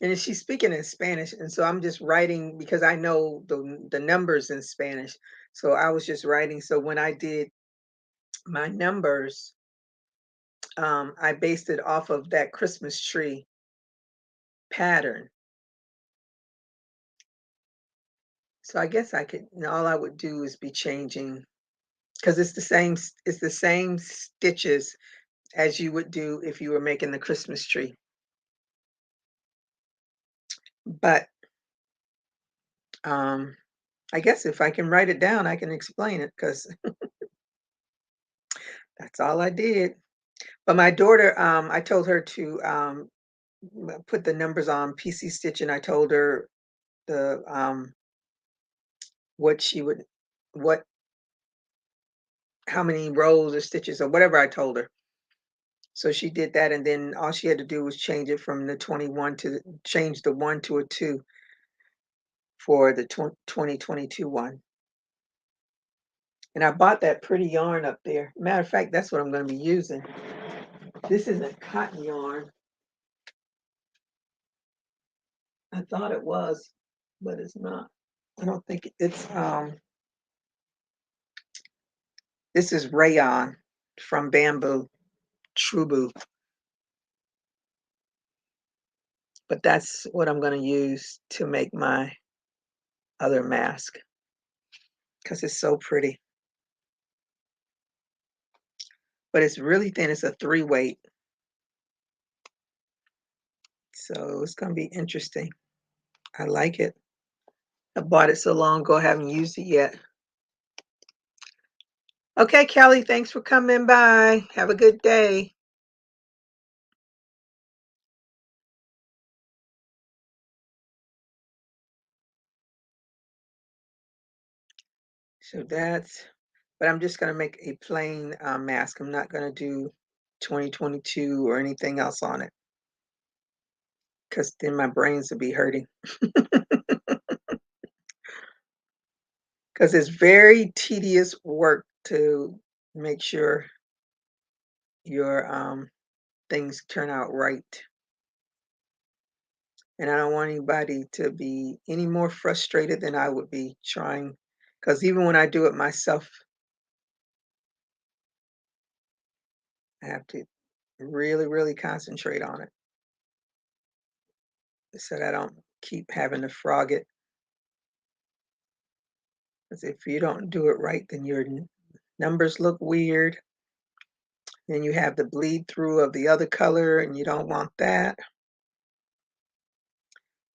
and then she's speaking in Spanish, and so I'm just writing because I know the numbers in Spanish. So I was just writing. So when I did my numbers, I based it off of that Christmas tree pattern. So I guess all I would do is be changing because it's the same stitches as you would do if you were making the Christmas tree. But um, I guess if I can write it down, I can explain it because that's all I did. But my daughter, I told her to put the numbers on PC Stitch, and I told her the what she would what how many rows or stitches or whatever I told her. So she did that, and then all she had to do was change it from the 21 to change the 1 to a 2 for the 2022 one. And I bought that pretty yarn up there. Matter of fact, that's what I'm going to be using. This isn't cotton yarn. I thought it was, but it's not. I don't think it's this is rayon from Bamboo Trubu, but that's what I'm going to use to make my other mask because it's so pretty. But it's really thin. It's a 3 weight. So it's going to be interesting. I like it. I bought it so long ago, I haven't used it yet. Okay, Kelly, thanks for coming by. Have a good day. So but I'm just going to make a plain mask. I'm not going to do 2022 or anything else on it because then my brains will be hurting because it's very tedious work to make sure your things turn out right. And I don't want anybody to be any more frustrated than I would be trying, because even when I do it myself, I have to really, really concentrate on it so that I don't keep having to frog it. Because if you don't do it right, then your numbers look weird. Then you have the bleed through of the other color, and you don't want that.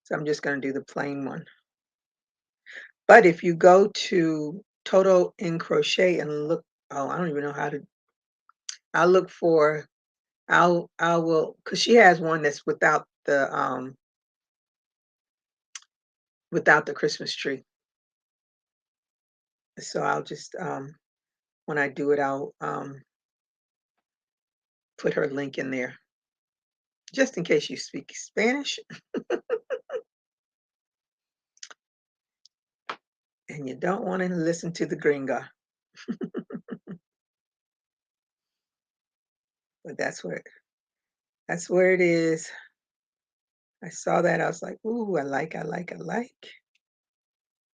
So I'm just going to do the plain one. But if you go to Total in Crochet and look, oh, I don't even know how to. I'll look for. I will, because she has one that's without the Christmas tree. So I'll just when I do it, I'll put her link in there just in case you speak Spanish and you don't want to listen to the gringa. But that's where it is. I saw that. I was like, ooh, I like, I like, I like.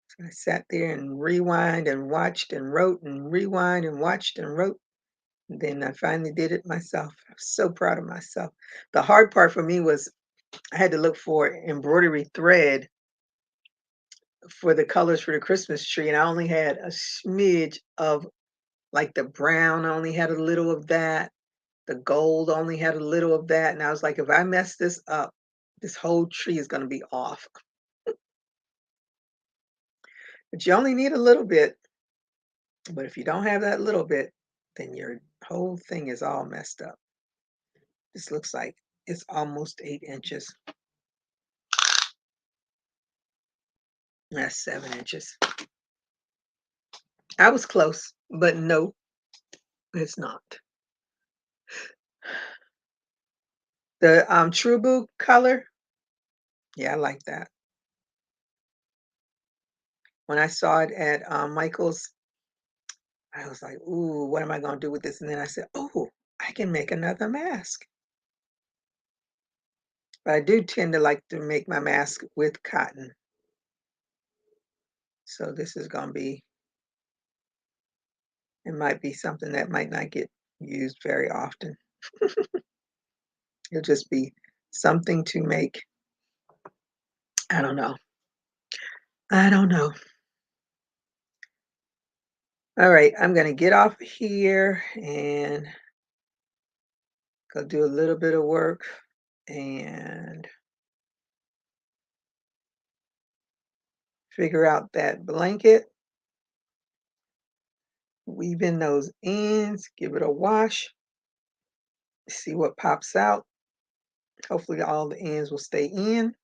So I sat there and rewind and watched and wrote and rewind and watched and wrote. And then I finally did it myself. I was so proud of myself. The hard part for me was I had to look for embroidery thread for the colors for the Christmas tree, and I only had a smidge of, like, the brown only had a little of that, the gold only had a little of that, and I was like, "If I mess this up, this whole tree is gonna be off." But you only need a little bit, but if you don't have that little bit, then your whole thing is all messed up. This looks like it's almost 8 inches. That's 7 inches. I was close, but no, it's not. The, True Blue color, yeah, I like that. When I saw it at, Michael's, I was like, "Ooh, what am I gonna do with this?" And then I said, "Oh, I can make another mask." But I do tend to like to make my mask with cotton. So this is gonna be it might be something that might not get used very often. It'll just be something to make. I don't know. I don't know. All right, I'm gonna get off here and go do a little bit of work and figure out that blanket, weave in those ends, give it a wash, see what pops out. Hopefully all the ends will stay in.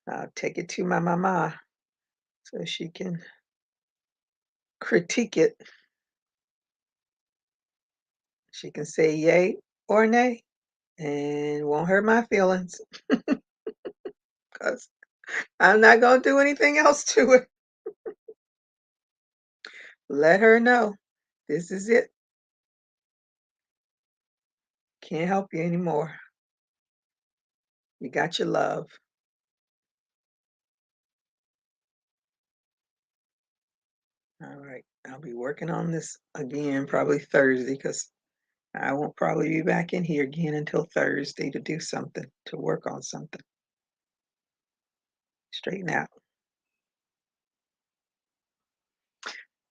I'll take it to my mama so she can critique it. She can say yay or nay and won't hurt my feelings because I'm not going to do anything else to it. Let her know this is it. Can't help you anymore. You got your love. All right. I'll be working on this again probably Thursday because I won't probably be back in here again until Thursday to do something, to work on something, straighten out.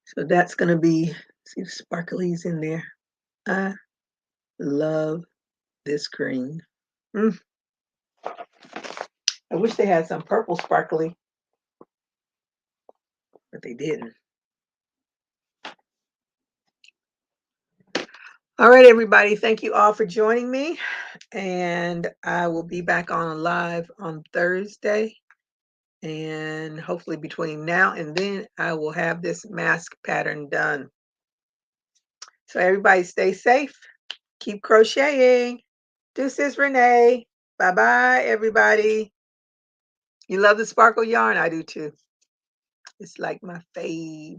So that's going to be, see the sparklies in there. I love this green. Mm, I wish they had some purple sparkly, but they didn't. All right, everybody. Thank you all for joining me. And I will be back on live on Thursday. And hopefully between now and then, I will have this mask pattern done. So everybody stay safe. Keep crocheting. Deuces, Renee. Bye-bye, everybody. You love the sparkle yarn? I do too. It's like my fave.